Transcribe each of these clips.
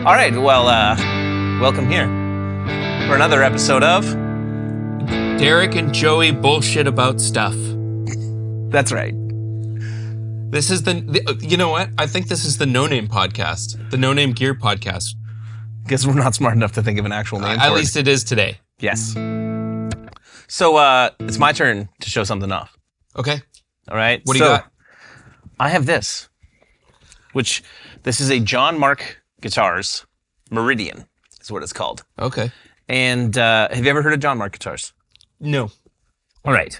All right, well, welcome here for another episode of Derek and Joey bullshit about stuff. That's right. This is you know what? I think this is the No Name podcast, the No Name Gear podcast. Guess we're not smart enough to think of an actual name for it. At least it is today. Yes. So it's my turn to show something off. Okay. All right. What do you got? I have this, this is a John Mark Guitars Meridian, is what it's called. Okay. And have you ever heard of John Mark Guitars? No. All right.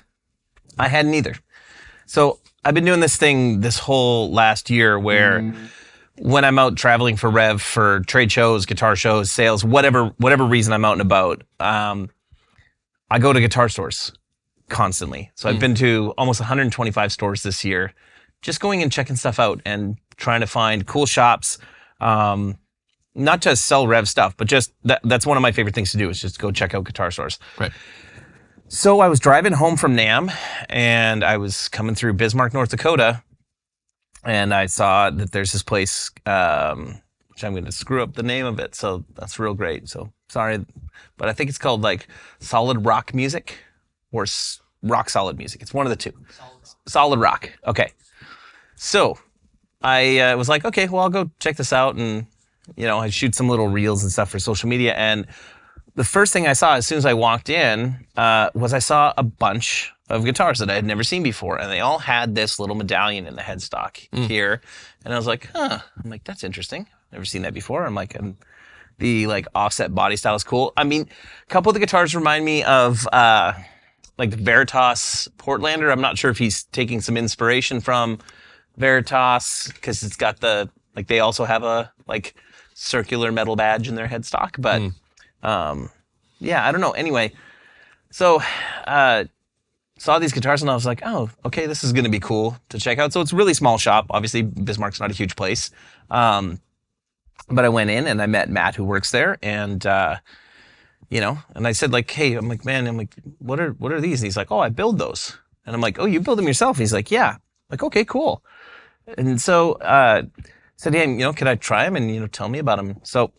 I hadn't either. So I've been doing this thing this whole last year where when I'm out traveling for Revv, for trade shows, guitar shows, sales, whatever reason I'm out and about, I go to guitar stores constantly. So I've been to almost 125 stores this year, just going and checking stuff out and trying to find cool shops, not to sell Revv stuff, but just that's one of my favorite things to do is just go check out guitar stores. Right. So I was driving home from NAMM and I was coming through Bismarck, North Dakota, and I saw that there's this place, which I'm going to screw up the name of it, so that's real great. So sorry, but I think it's called like Solid Rock Music or Rock Solid Music. It's one of the two. Solid Rock. Okay. So I was like, okay, well, I'll go check this out, and I shoot some little reels and stuff for social media. And the first thing I saw as soon as I walked in was I saw a bunch of guitars that I had never seen before, and they all had this little medallion in the headstock here. And I was like, I'm like, that's interesting. Never seen that before. I'm like, the like offset body style is cool. I mean, a couple of the guitars remind me of like the Veritas Portlander. I'm not sure if he's taking some inspiration from Veritas because it's got they also have a like circular metal badge in their headstock, but yeah, I don't know. Anyway, so saw these guitars and I was like, oh, okay, this is going to be cool to check out. So it's a really small shop. Obviously, Bismarck's not a huge place. But I went in and I met Matt who works there, and and I said like, hey, what are these? And he's like, oh, I build those. And I'm like, oh, you build them yourself? He's like, yeah. I'm like, okay, cool. And so said, yeah, could I try them and tell me about them? So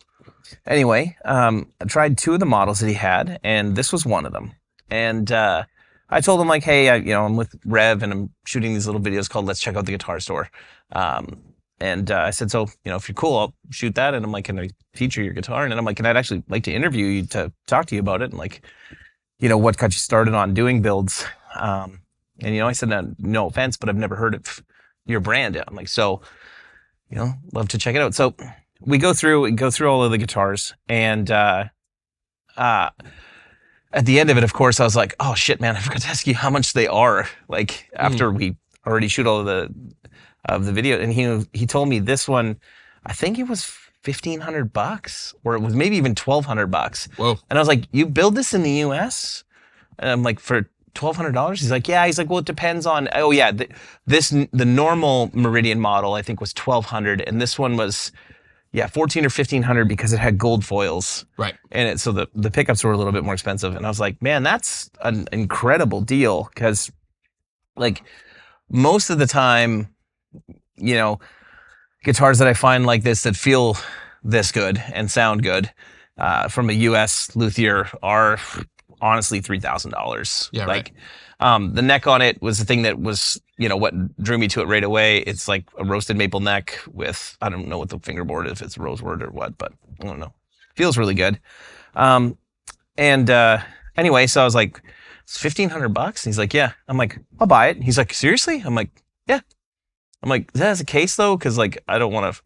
anyway, I tried two of the models that he had, and this was one of them. And I told him like, hey, I'm with Revv and I'm shooting these little videos called Let's Check Out the Guitar Store. And I said, so, if you're cool, I'll shoot that. And I'm like, can I feature your guitar? And I'm like, I'd actually like to interview you to talk to you about it. And like, what got you started on doing builds? And, I said, no offense, but I've never heard of your brand. I'm like, so, love to check it out. So we go through all of the guitars, and at the end of it, of course, I was like, oh shit, man, I forgot to ask you how much they are. Like after we already shoot all of the video, and he told me this one, I think it was $1,500, or it was maybe even $1,200. Whoa! And I was like, you build this in the U.S.? And I'm like, for $1,200? He's like, yeah. He's like, well, it depends on. Oh yeah, the normal Meridian model I think was $1,200, and this one was, yeah, $1,400 or $1,500 because it had gold foils. Right. And so the pickups were a little bit more expensive. And I was like, man, that's an incredible deal, because like most of the time, guitars that I find like this that feel this good and sound good from a U.S. luthier are honestly $3,000. Yeah, like, right. The neck on it was the thing that was, what drew me to it right away. It's like a roasted maple neck with, I don't know what the fingerboard is, if it's rosewood or what, but I don't know. Feels really good. Anyway, so I was like, it's $1,500? And he's like, yeah. I'm like, I'll buy it. He's like, seriously? I'm like, yeah. I'm like, is that as a case though? Because like, I don't want to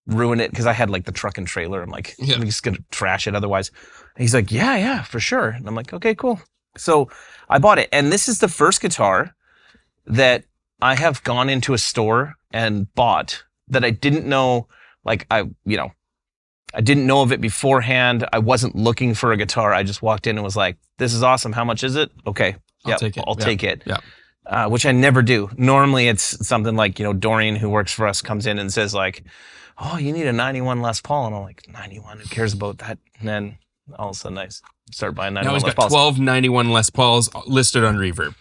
ruin it, because I had like the truck and trailer. I'm like, I'm just going to trash it otherwise. And he's like, yeah, for sure. And I'm like, okay, cool. So I bought it. And this is the first guitar that I have gone into a store and bought that I didn't know, like I didn't know of it beforehand. I wasn't looking for a guitar. I just walked in and was like, this is awesome. How much is it? Okay. I'll take it. I'll take it. Yeah. Which I never do. Normally it's something like, Dorian, who works for us, comes in and says like, oh, you need a 91 Les Paul. And I'm like, 91, who cares about that? And then all of a sudden I start buying 91 Les Pauls. Now he's got 12 91 Les Pauls listed on Revv.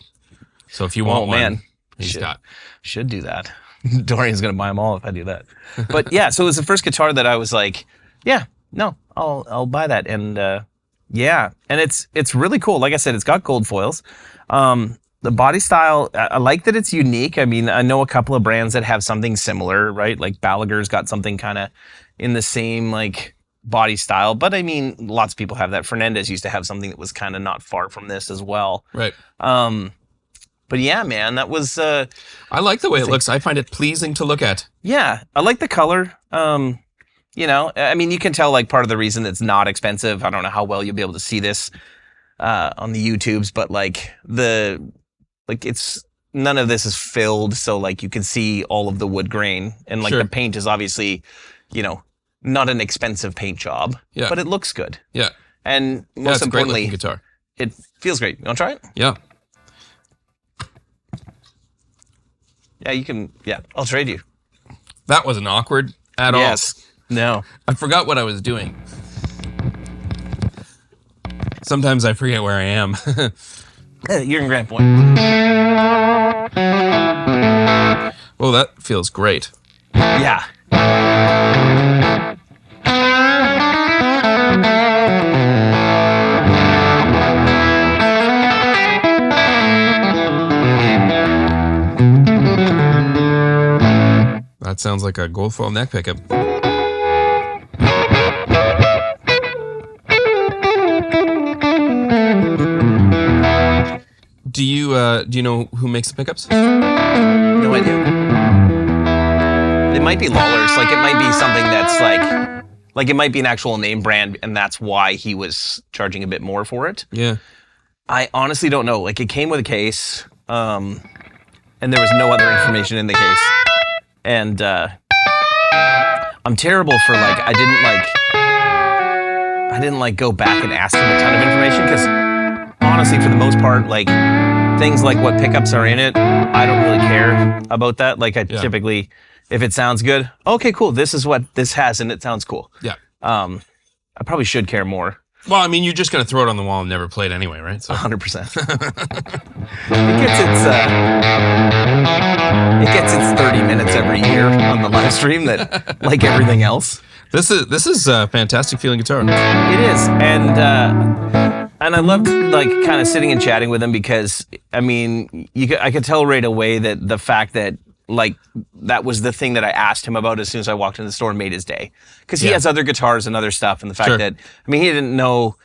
So if you want one, should do that. Dorian's going to buy them all if I do that. But yeah, so it was the first guitar that I was like, Yeah, no, I'll buy that, and yeah, and it's really cool. Like I said, it's got gold foils. The body style, I like that it's unique. I mean, I know a couple of brands that have something similar, right? Like Balaguer's got something kind of in the same like body style, but I mean, lots of people have that. Fernandez used to have something that was kind of not far from this as well. Right. But yeah, man, that was I like the way it looks. I find it pleasing to look at. yeah, I like the color. You know, I mean, you can tell like part of the reason it's not expensive. I don't know how well you'll be able to see this on the YouTubes, but it's none of this is filled, so like you can see all of the wood grain, and like Sure. the paint is obviously, you know, not an expensive paint job, Yeah. but it looks good, Yeah. and Yeah, most it's a great importantly, looking guitar. it feels great. You want to try it? Yeah. Yeah, you can. Yeah, I'll trade you. That wasn't awkward at all. Yes. No. I forgot what I was doing. Sometimes I forget where I am. You're in Grand Point. Oh, that feels great. Yeah. That sounds like a gold foil neck pickup. Do you know who makes the pickups? No idea. It might be Lawlers. Like it might be something that's like it might be an actual name brand, and that's why he was charging a bit more for it. Yeah. I honestly don't know. Like it came with a case, and there was no other information in the case. And I'm terrible for like I didn't go back and ask him a ton of information because honestly, for the most part, like things like what pickups are in it, I don't really care about that. Like I typically, if it sounds good, okay, cool. This is what this has, and it sounds cool. Yeah. I probably should care more. Well, I mean, you're just gonna throw it on the wall and never play it anyway, right? So 100%. It gets its 30 minutes every year on the live stream that, like everything else. this is a fantastic feeling guitar. It is, and I loved like kind of sitting and chatting with him because I mean, I could tell right away that the fact that like that was the thing that I asked him about as soon as I walked into the store and made his day because he has other guitars and other stuff, and the fact that I mean he didn't know,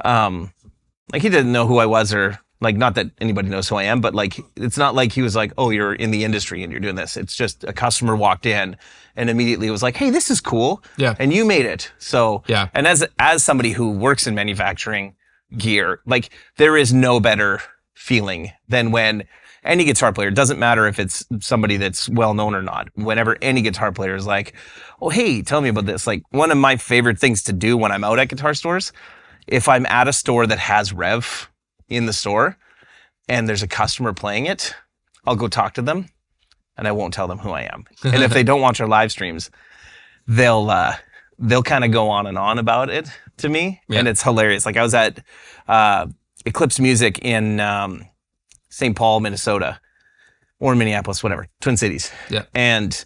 like he didn't know who I was or. Like, not that anybody knows who I am, but like, it's not like he was like, oh, you're in the industry and you're doing this. It's just a customer walked in and immediately was like, hey, this is cool. Yeah. And you made it. So, yeah. And as somebody who works in manufacturing gear, like there is no better feeling than when any guitar player, doesn't matter if it's somebody that's well known or not, whenever any guitar player is like, oh, hey, tell me about this. Like one of my favorite things to do when I'm out at guitar stores, if I'm at a store that has Revv in the store and there's a customer playing it, I'll go talk to them and I won't tell them who I am. And if they don't watch our live streams, they'll kind of go on and on about it to me. Yeah. And it's hilarious. Like I was at Eclipse Music in St. Paul, Minnesota, or Minneapolis, whatever, Twin Cities. Yeah. And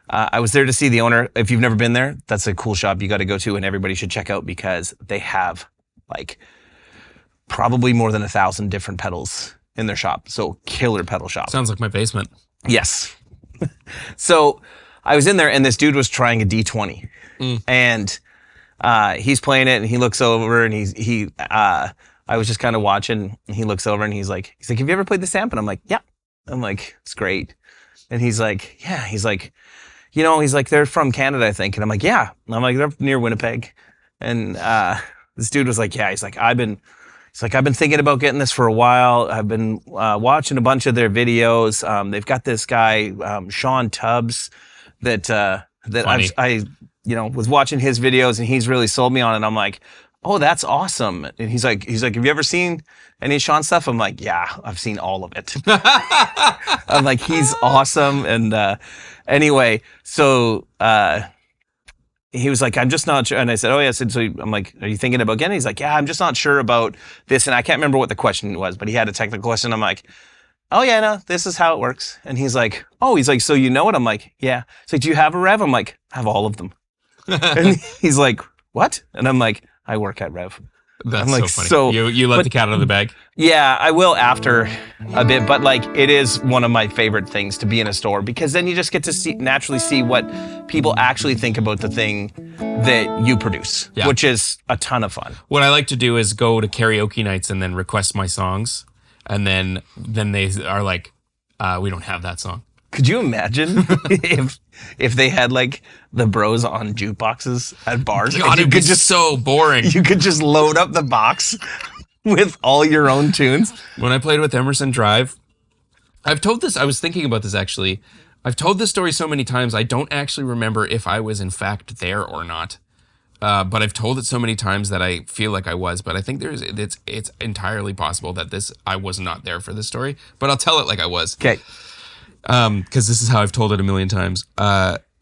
I was there to see the owner. If you've never been there, that's a cool shop you got to go to and everybody should check out because they have like probably more than 1,000 different pedals in their shop. So killer pedal shop. Sounds like my basement. Yes. So I was in there and this dude was trying a D20 and he's playing it and he looks over and I was just kind of watching and he looks over and he's like, have you ever played this amp? And I'm like, yeah. I'm like, it's great. And he's like, yeah. He's like, you know, he's like, they're from Canada, I think. And I'm like, yeah. And I'm like, they're near Winnipeg. And this dude was like, yeah. He's like, I've been thinking about getting this for a while. I've been watching a bunch of their videos. They've got this guy, Sean Tubbs, that I was watching his videos and he's really sold me on it. And I'm like, oh, that's awesome. And he's like, have you ever seen any Sean stuff? I'm like, yeah, I've seen all of it. I'm like, he's awesome. And anyway, so he was like, I'm just not sure. And I said, oh, yeah. So I'm like, are you thinking about getting it? He's like, yeah, I'm just not sure about this. And I can't remember what the question was, but he had a technical question. I'm like, oh, yeah, no, this is how it works. And he's like, so you know it? I'm like, yeah. He's like, do you have a Revv? I'm like, I have all of them. And he's like, what? And I'm like, I work at Revv. That's I'm like, so funny. You let the cat out of the bag? Yeah, I will after a bit, but like it is one of my favorite things to be in a store because then you just get to naturally see what people actually think about the thing that you produce, which is a ton of fun. What I like to do is go to karaoke nights and then request my songs, and then they are like, we don't have that song. Could you imagine if they had like the bros on jukeboxes at bars? God, it'd be just so boring. You could just load up the box with all your own tunes. When I played with Emerson Drive, I've told this, I was thinking about this actually. I've told this story so many times, I don't actually remember if I was in fact there or not. But I've told it so many times that I feel like I was, but I think it's entirely possible that I was not there for this story, but I'll tell it like I was. Okay. Because this is how I've told it a million times.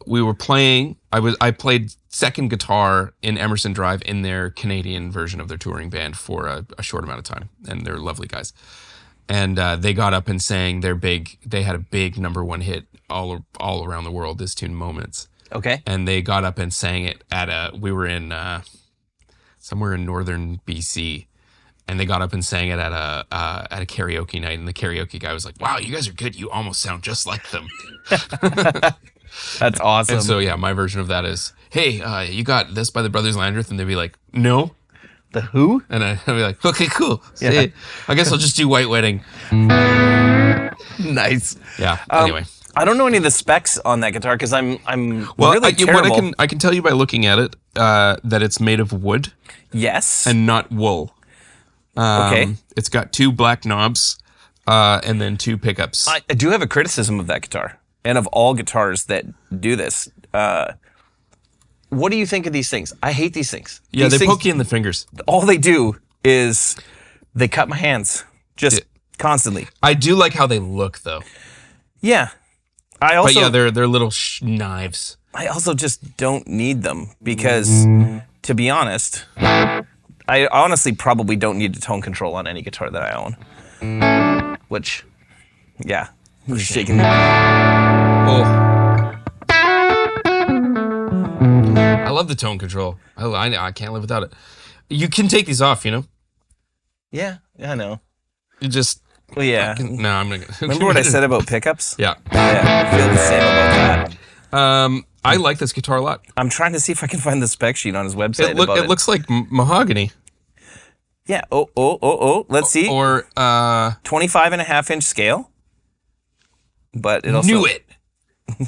We were playing. I played second guitar in Emerson Drive in their Canadian version of their touring band for a short amount of time, and they're lovely guys. And they got up and sang their big. They had a big #1 hit all around the world. This tune, Moments. Okay. And they got up and sang it we were in somewhere in northern BC. And they got up and sang it at a karaoke night, and the karaoke guy was like, "Wow, you guys are good. You almost sound just like them." That's awesome. And so yeah, my version of that is, "Hey, you got this by the Brothers Landreth?" And they'd be like, "No." The Who? And I'd be like, "Okay, cool. Yeah. I guess I'll just do White Wedding." Nice. Yeah. Anyway, I don't know any of the specs on that guitar because I'm well, really terrible. I can tell you by looking at it that it's made of wood. Yes. And not wool. Okay. It's got 2 black knobs, and then 2 pickups. I do have a criticism of that guitar and of all guitars that do this. What do you think of these things? I hate these things. Yeah, these they poke you in the fingers. All they do is they cut my hands just constantly. I do like how they look, though. Yeah. But yeah, they're little knives. I also just don't need them because, to be honest, I honestly probably don't need the tone control on any guitar that I own. Which, yeah, I'm shaking. Oh. I love the tone control. I can't live without it. You can take these off, you know? Yeah, I know. You just... Well, yeah. No, I'm not gonna... Remember what I said about pickups? Yeah. Yeah, I feel the same about that. I like this guitar a lot. I'm trying to see if I can find the spec sheet on his website. It looks like mahogany. Yeah. Oh. Let's see. Or 25.5-inch scale. But it also knew it.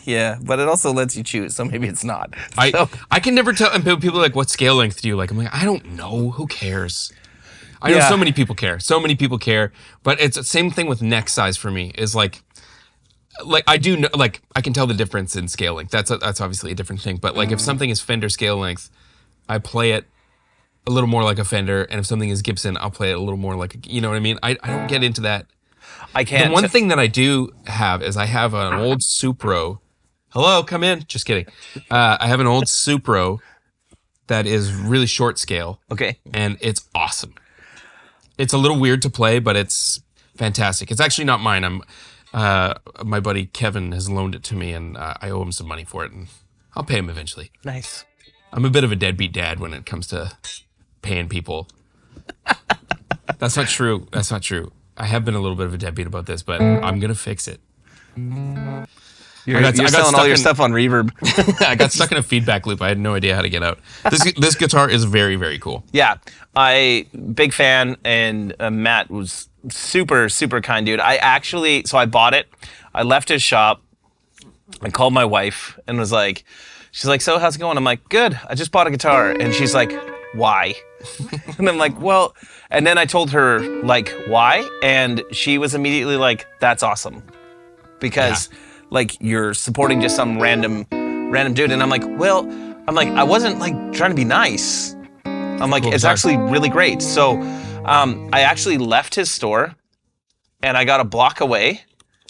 Yeah, but it also lets you choose, so maybe it's not. I can never tell. And people are like, "What scale length do you like?" I'm like, I don't know. Who cares? I know so many people care. So many people care. But it's the same thing with neck size for me. Is like I do know, like I can tell the difference in scale length. That's obviously a different thing. But like if something is Fender scale length, I play it a little more like a Fender, and if something is Gibson, I'll play it a little more like you know what I mean? I don't get into that. I can't. The one thing that I do have is I have an old Supro. Hello, come in. Just kidding. I have an old Supro that is really short scale. Okay. And it's awesome. It's a little weird to play, but it's fantastic. It's actually not mine. My buddy Kevin has loaned it to me, and I owe him some money for it, and I'll pay him eventually. Nice. I'm a bit of a deadbeat dad when it comes to paying people. That's not true. That's not true. I have been a little bit of a deadbeat about this, but I'm going to fix it. You're selling all your stuff on Reverb. I got stuck in a feedback loop. I had no idea how to get out. This guitar is very, very cool. Yeah, big fan, and Matt was super, super kind dude. So I bought it. I left his shop. I called my wife and was like, she's like, so how's it going? I'm like, good. I just bought a guitar. And she's like, why? And I'm like, well, and then I told her like why, and she was immediately like, that's awesome. Because like you're supporting just some random dude. And I'm like, I wasn't like trying to be nice. I'm like, it's actually really great. So I actually left his store and I got a block away.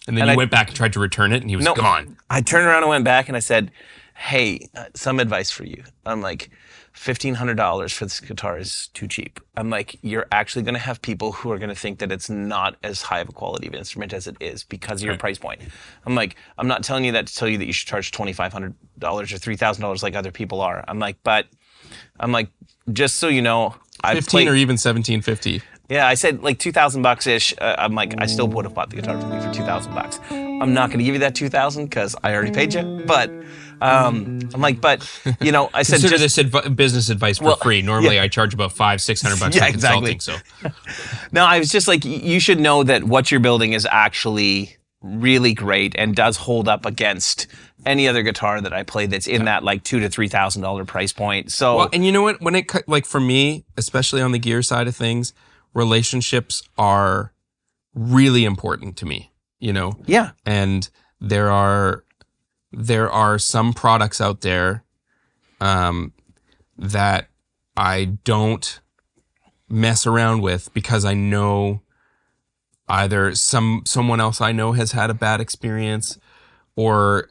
And then you went back and tried to return it and he was gone. I turned around and went back and I said, hey, some advice for you. I'm like, $1,500 for this guitar is too cheap. I'm like, you're actually going to have people who are going to think that it's not as high of a quality of instrument as it is because of your price point. I'm like, I'm not telling you that to tell you that you should charge $2,500 or $3,000 like other people are. I'm like, just so you know, I 15 or even 1750. yeah, I said like $2,000 ish. I'm like, I still would have bought the guitar from you for $2,000. I'm not going to give you that $2,000 because I already paid you. But I'm like, but you know, I said Consider just this business advice for free. Normally, I charge about $500-600 Yeah, for exactly. consulting. So no, I was just like, you should know that what you're building is actually really great and does hold up against any other guitar that I play that's in that like $2,000 to $3,000 price point. So, well, and you know what? When it like for me, especially on the gear side of things, relationships are really important to me. You know, yeah, and there are some products out there that I don't mess around with because I know either someone else I know has had a bad experience or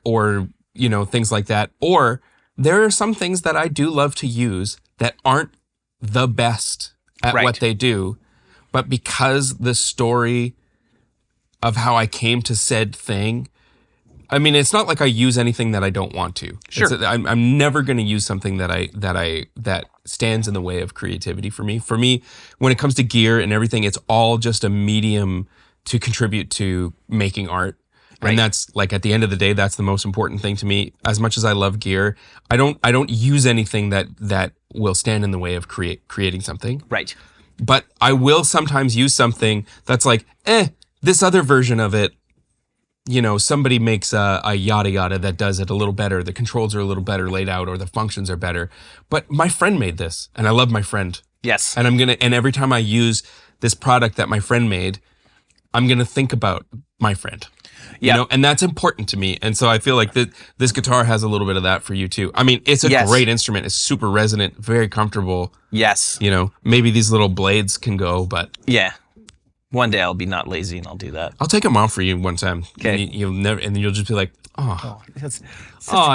you know, things like that. Or there are some things that I do love to use that aren't the best at what they do, but because the story of how I came to said thing, I mean, it's not like I use anything that I don't want to. Sure. I'm never going to use something that stands in the way of creativity for me. For me, when it comes to gear and everything, it's all just a medium to contribute to making art. And that's like, at the end of the day, that's the most important thing to me. As much as I love gear, I don't use anything that will stand in the way of creating something. right. But I will sometimes use something that's like, this other version of it, you know, somebody makes a yada yada that does it a little better. The controls are a little better laid out, or the functions are better. But my friend made this, and I love my friend. Yes. And and every time I use this product that my friend made, I'm gonna think about my friend. You know, and that's important to me. And so I feel like this guitar has a little bit of that for you too. I mean, it's a great instrument. It's super resonant, very comfortable. Yes. You know, maybe these little blades can go, but Yeah. One day I'll be not lazy and I'll do that. I'll take them off for you one time. Okay. And you'll never, and then you'll just be like, That's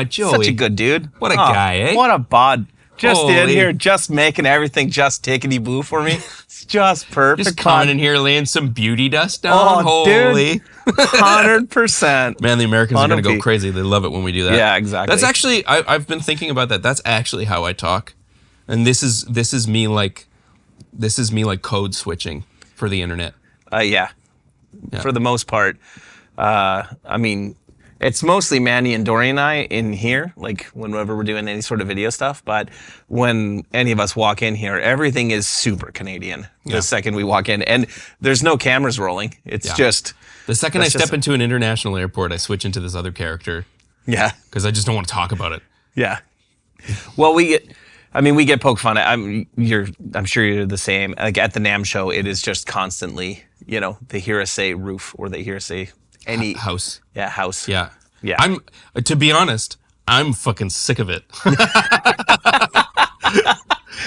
Joey, such a good dude. What a guy, eh? What a bod. Just in Holy. here, just making everything just tickety boo for me. It's just perfect. just coming in here laying some beauty dust down. Oh, Holy. dude. 100%. Man, the Americans are going to go Honestly. crazy. They love it when we do that. Yeah, exactly. That's actually, I've been thinking about that. That's actually how I talk. And this is me like code switching for the internet. Yeah. For the most part. I mean, it's mostly Manny and Dory and I in here, like whenever we're doing any sort of video stuff. But when any of us walk in here, everything is super Canadian the second we walk in. And there's no cameras rolling. It's just... The second I That's step just- into an international airport, I switch into this other character Yeah. because I just don't want to talk about it. Yeah. Well, we get poked fun at. I'm sure you're the same. Like at the NAMM show, it is just constantly, you know, they hear us say roof or they hear us say any House. Yeah, house. Yeah. Yeah. To be honest, I'm fucking sick of it.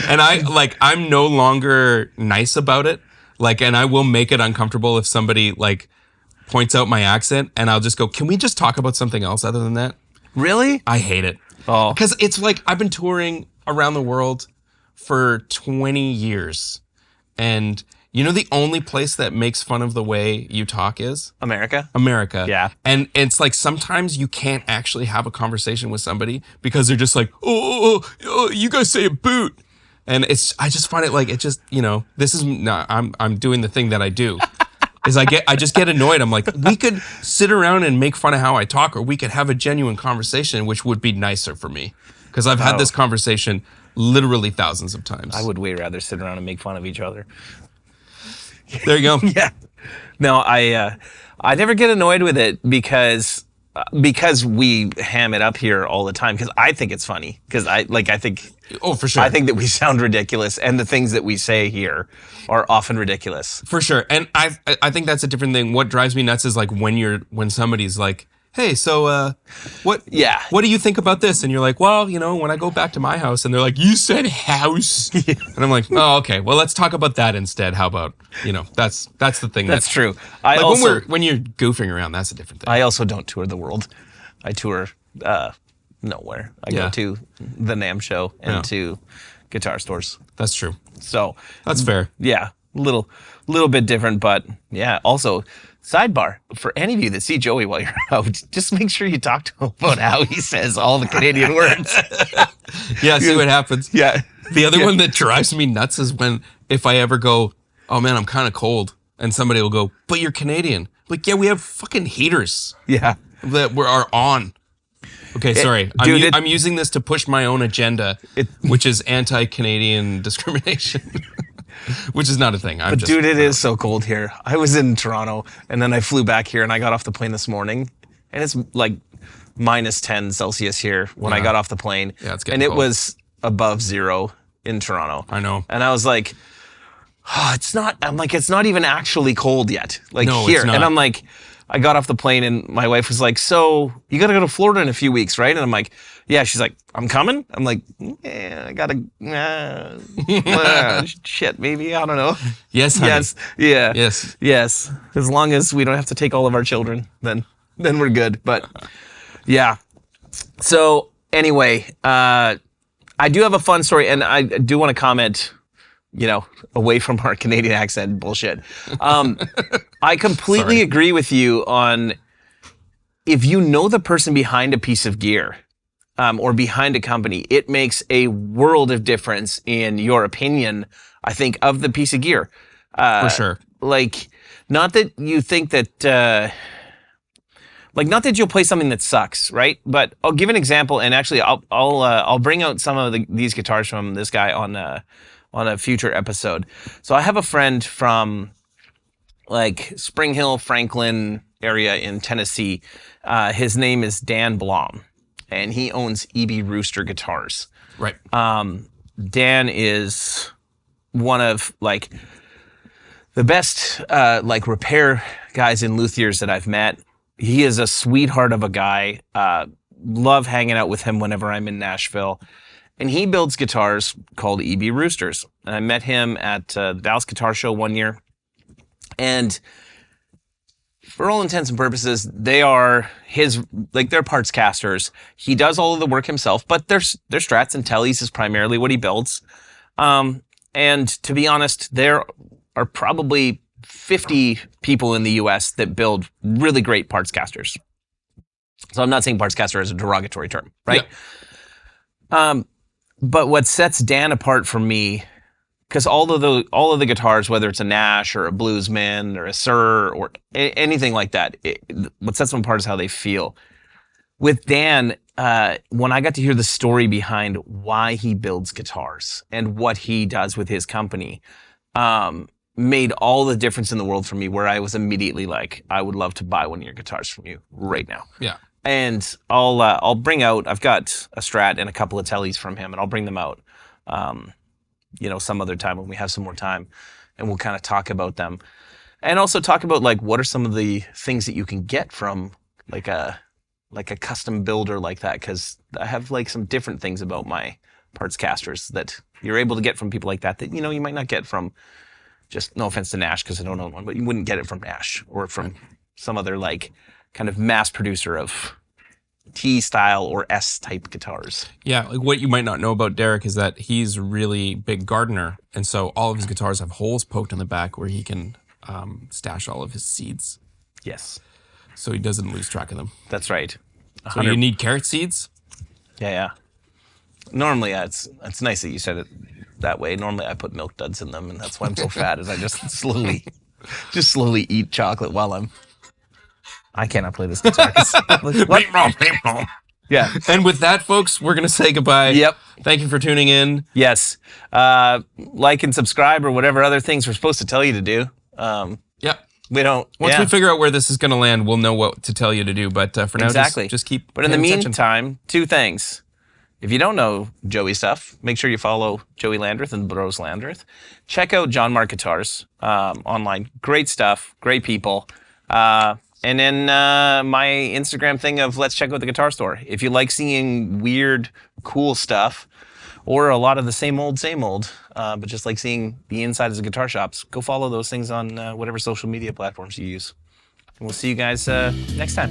And I'm no longer nice about it. Like, and I will make it uncomfortable if somebody like points out my accent, and I'll just go, can we just talk about something else other than that? Really? I hate it. Oh. Because it's like, I've been touring around the world for 20 years. And you know, the only place that makes fun of the way you talk is America? America. Yeah. And it's like, sometimes you can't actually have a conversation with somebody because they're just like, oh, you guys say a boot. And I just find it like, it just, you know, this is not, I'm doing the thing that I do. Is I just get annoyed. I'm like, we could sit around and make fun of how I talk, or we could have a genuine conversation, which would be nicer for me. Because I've had this conversation literally thousands of times. I would way rather sit around and make fun of each other. There you go. Yeah. No, I never get annoyed with it because we ham it up here all the time, because I think it's funny. Because I think... Oh, for sure. I think that we sound ridiculous, and the things that we say here are often ridiculous. For sure. And I think that's a different thing. What drives me nuts is like when somebody's like, hey, so what do you think about this? And you're like, well, you know, when I go back to my house, and they're like, you said house. And I'm like, oh, okay, well, let's talk about that instead. How about, you know, that's the thing. That's true. When you're goofing around, that's a different thing. I also don't tour the world. I tour nowhere. I Yeah. go to the NAMM show and Yeah. to guitar stores. That's true. So That's fair. yeah, little bit different, but yeah. Also, sidebar for any of you that see Joey while you're out, just make sure you talk to him about how he says all the Canadian words. Yeah, see what happens. Yeah. The other one that drives me nuts is if I ever go, oh man, I'm kind of cold, and somebody will go, but you're Canadian. Like, yeah, we have fucking heaters Yeah. that are on. Okay, sorry. dude, I'm using this to push my own agenda, which is anti-Canadian discrimination, which is not a thing. Dude, it is so cold here. I was in Toronto, and then I flew back here, and I got off the plane this morning, and it's like minus 10 Celsius here when I got off the plane. Yeah, it's getting and it cold. was above 0 in Toronto. I know. And I was like, oh, it's not. I'm like, it's not even actually cold yet. Like No, here, it's not. and I'm like, I got off the plane, and my wife was like, "So you got to go to Florida in a few weeks, right?" And I'm like, "Yeah." She's like, "I'm coming." I'm like, "Yeah, I gotta." Shit, maybe I don't know. Yes, honey. Yes. Yeah. Yes. Yes. As long as we don't have to take all of our children, then we're good. But yeah. So anyway, I do have a fun story, and I do want to comment, away from our Canadian accent bullshit. I completely agree with you on if you know the person behind a piece of gear, or behind a company, it makes a world of difference in your opinion, I think, of the piece of gear. For sure. Like, not that you think that, not that you'll play something that sucks, right? But I'll give an example, and actually, I'll bring out some of these guitars from this guy on a future episode. So I have a friend from like Spring Hill, Franklin area in Tennessee. His name is Dan Blom, and he owns EB Rooster Guitars. Right. Dan is one of like the best repair guys and luthiers that I've met. He is a sweetheart of a guy. Love hanging out with him whenever I'm in Nashville. And he builds guitars called EB Roosters. And I met him at the Dallas Guitar Show one year. And for all intents and purposes, they are they're parts casters. He does all of the work himself, but their Strats and Tellys is primarily what he builds. And to be honest, there are probably 50 people in the US that build really great parts casters. So I'm not saying parts caster as a derogatory term, right? Yeah. But what sets Dan apart from me, because all of the guitars, whether it's a Nash or a Bluesman or a Sir or anything like that, what sets them apart is how they feel. With Dan, when I got to hear the story behind why he builds guitars and what he does with his company, made all the difference in the world for me, where I was immediately like, I would love to buy one of your guitars from you right now. Yeah. And I'll bring out, I've got a Strat and a couple of Tellys from him, and I'll bring them out, some other time when we have some more time, and we'll kind of talk about them. And also talk about like, what are some of the things that you can get from like a custom builder like that? Because I have like some different things about my parts casters that you're able to get from people like that you might not get from, just no offense to Nash because I don't own one, but you wouldn't get it from Nash or from some other like kind of mass producer of T style or S type guitars. Yeah, like what you might not know about Derek is that he's a really big gardener, and so all of his guitars have holes poked in the back where he can stash all of his seeds. Yes. So he doesn't lose track of them. That's right. So you need carrot seeds? Yeah. Normally, it's nice that you said it that way. Normally, I put milk duds in them, and that's why I'm so fat. Is I just slowly eat chocolate while I cannot play this guitar. What? Yeah. And with that, folks, we're going to say goodbye. Yep. Thank you for tuning in. Yes. Like and subscribe or whatever other things we're supposed to tell you to do. Yeah. We don't. Once we figure out where this is going to land, we'll know what to tell you to do. But for now, just keep. But in the paying attention. meantime, two things. If you don't know Joey stuff, make sure you follow Joey Landreth and Bros Landreth. Check out John Mark Guitars online. Great stuff. Great people. And then my Instagram thing of let's check out the guitar store. If you like seeing weird, cool stuff, or a lot of the same old, but just like seeing the insides of guitar shops, go follow those things on whatever social media platforms you use. And we'll see you guys next time.